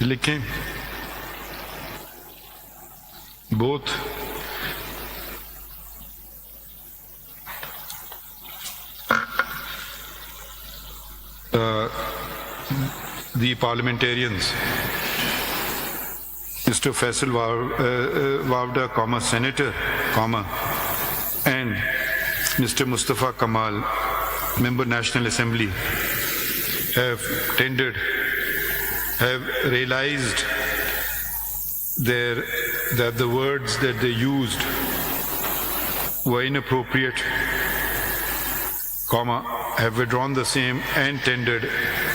लिखें both the parliamentarians, Mr. Faisal Wavda, Senator, and Mr. Mustafa Kamal, Member National Assembly, have realized that the words that they used were inappropriate, have withdrawn the same and tendered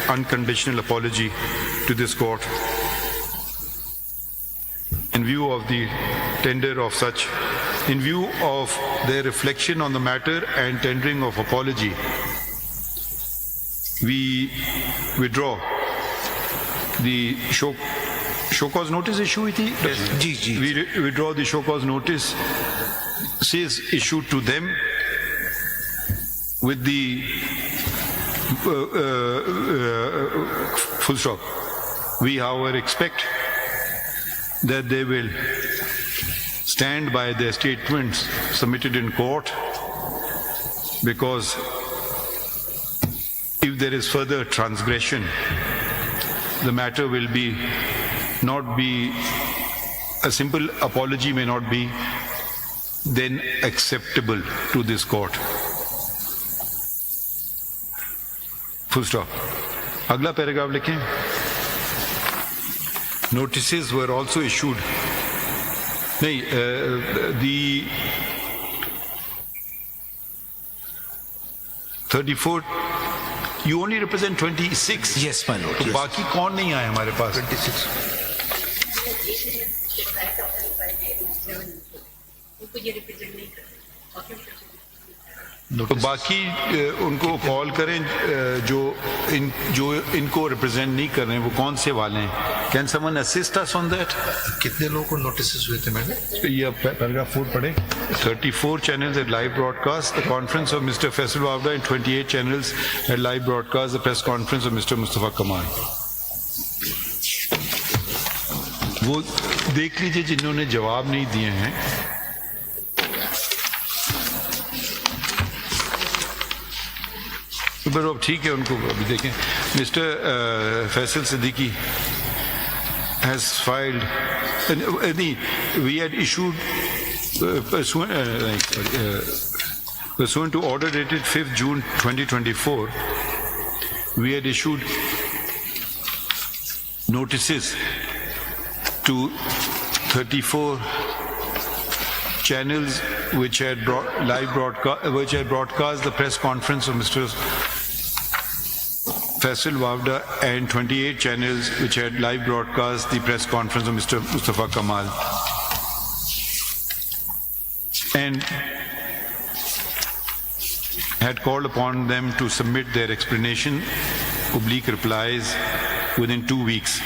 unconditional apology to this court. In view of the tender of such, in view of their reflection on the matter and tendering of apology, we withdraw the show cause notice issue हुई थी? जी. We withdraw the show cause notice says issued to them with the full stop. We, however, expect that they will stand by their statements submitted in court, because if there is further transgression, the matter will not be a simple apology, may not be then acceptable to this court. Full stop. Agla paragraph लिखें. Notices were also issued. The 34. You only represent 26. Yes, my lord. तो Yes. बाकी कौन नहीं आए हमारे पास? 26. तो बाकी उनको कॉल करें जो इनको रिप्रेजेंट नहीं कर रहे हैं, वो कौन से वाले हैं? Can someone assist us on that? कितने लोगों को नोटिस हुए थे मैंने? ये पैराग्राफ 4 पढ़े. 34 channels had live broadcast the conference of Mr. Faisal Wavda, and 28 channels had live broadcast the press conference of Mr. Mustafa Kamal. वो देख लीजिए जिन्होंने जवाब नहीं दिए हैं. पर अब ठीक है, उनको अभी देखें. Mister Faisal Siddiqui has filed, we had issued pursuant to order dated 5th June 2024, we had issued notices to 34 channels which had broadcast the press conference of Mr. Faisal Wavda, and 28 channels which had live broadcast the press conference of Mr. Mustafa Kamal. And had called upon them to submit their explanation, /replies within 2 weeks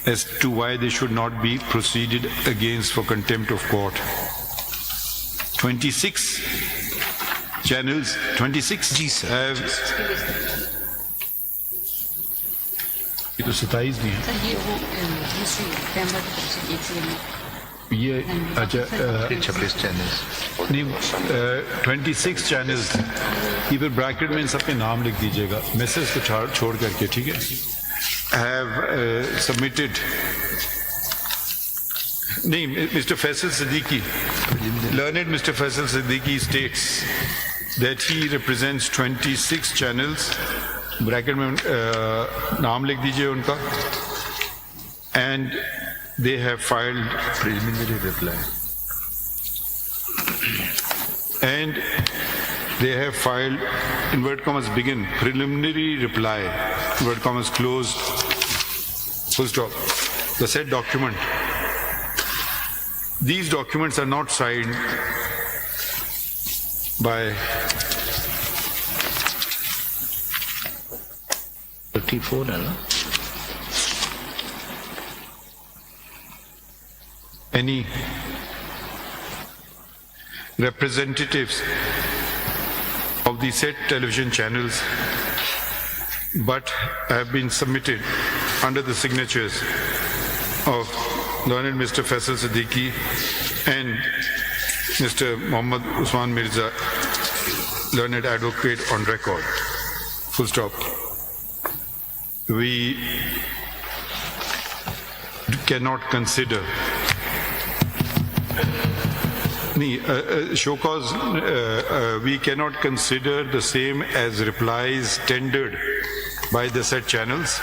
as to why they should not be proceeded against for contempt of court. 26 channels, 26 have... ये तो 27 भी है. ये अच्छा 26 channels नहीं 26 channels. ये फिर bracket में इन सब के नाम लिख दीजिएगा, मैसेज को छोड़ करके, ठीक है. हैव सबमिटेड नहीं. Mister Faisal Siddiqui, learned Mr. Faisal Siddiqui states that he represents 26 channels. Bracket में नाम लिख दीजिए उनका. And they have filed preliminary reply. And they have filed, inverted commas begin, preliminary reply, inverted commas closed, full stop. The said document. These documents are not signed by 34 है ना? any representatives of the said television channels, but have been submitted under the signatures of learned Mr. Faisal Siddiqui and Mr. Muhammad Usman Mirza, learned advocate on record. Full stop. We cannot consider show cause, we cannot consider the same as replies tendered by the said channels.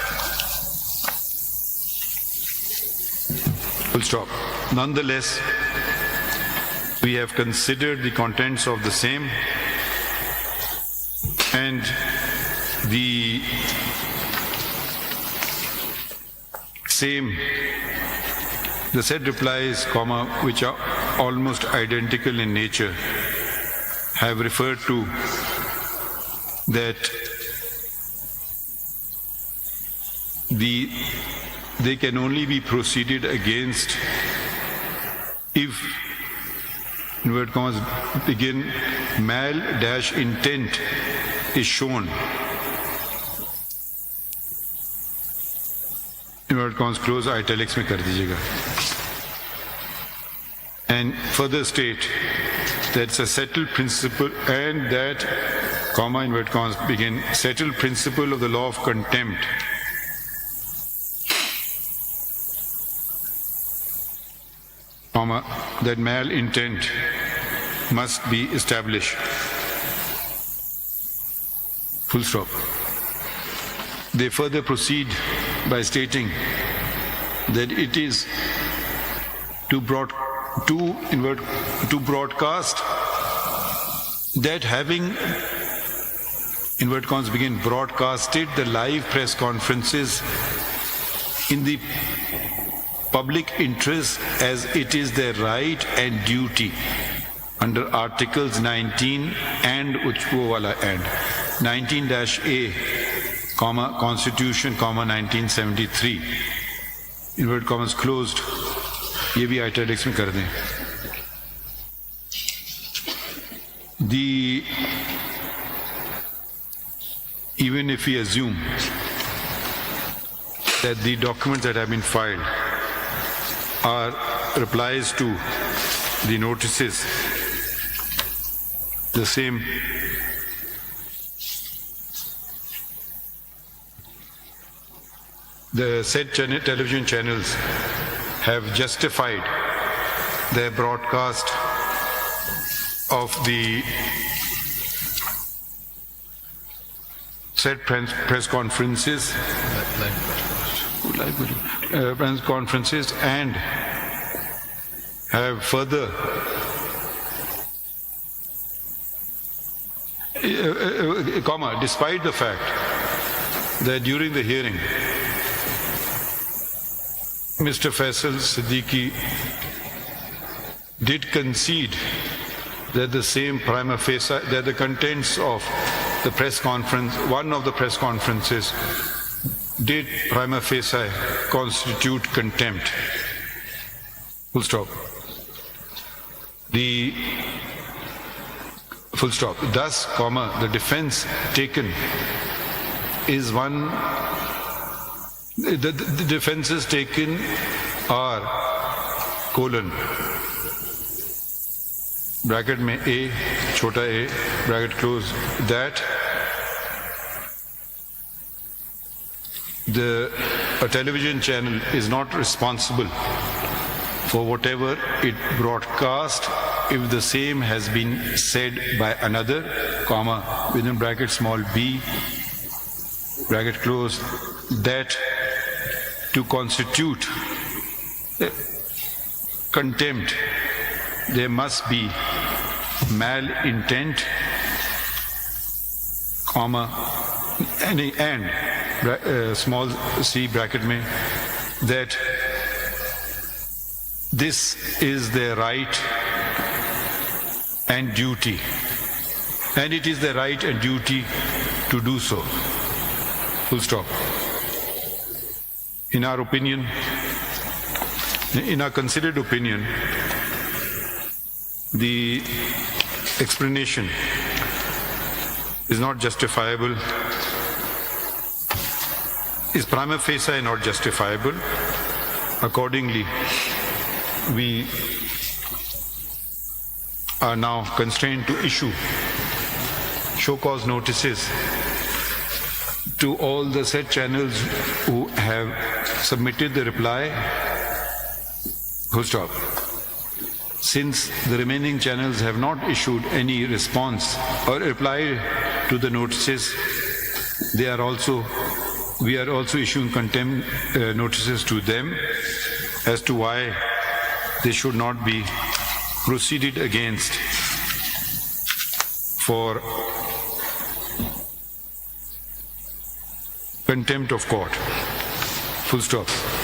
Full stop. Nonetheless, we have considered the contents of the same and the said replies, which are almost identical in nature, have referred to that they can only be proceeded against if, inverted commas, begin mal-intent is shown. Inverted commas close italics में कर दीजिएगा. And further state that it's a settled principle and that, comma, inverted commas begin, settled principle of the law of contempt comma, that mal-intent must be established. Full stop. They further proceed by stating that it is to broadcast that having, inverted commas begin, broadcasted the live press conferences in the public interest as it is their right and duty under Articles 19 and 19-A, comma, Constitution, comma, 1973. Inverted commas closed. ये भी italics में कर दें. Even if we assume that the documents that have been filed are replies to the notices, the same the said television channels have justified their broadcast of the said press conferences, press conferences, and have further comma, despite the fact that during the hearing Mr. Faisal Siddiqui did concede that the same prima facie, that the contents of the press conference, one of the press conferences, did prima facie constitute contempt. Full stop. Full stop. Thus, comma, the defense taken is one. The defenses taken are colon bracket में A, छोटा a, bracket close, that a television channel is not responsible for whatever it broadcast if the same has been said by another, comma, within bracket small b, bracket close, that to constitute contempt there must be mal-intent, comma, and small c bracket में, that this is their right and duty, and it is their right and duty to do so. Full stop. In our opinion, in our considered opinion, the explanation is not justifiable, is prima facie not justifiable, Accordingly, we are now constrained to issue show cause notices to all the said channels who have submitted the reply. Full stop. Since the remaining channels have not issued any response or reply to the notices, we are also issuing contempt notices to them as to why they should not be proceeded against for contempt of court. Full stop.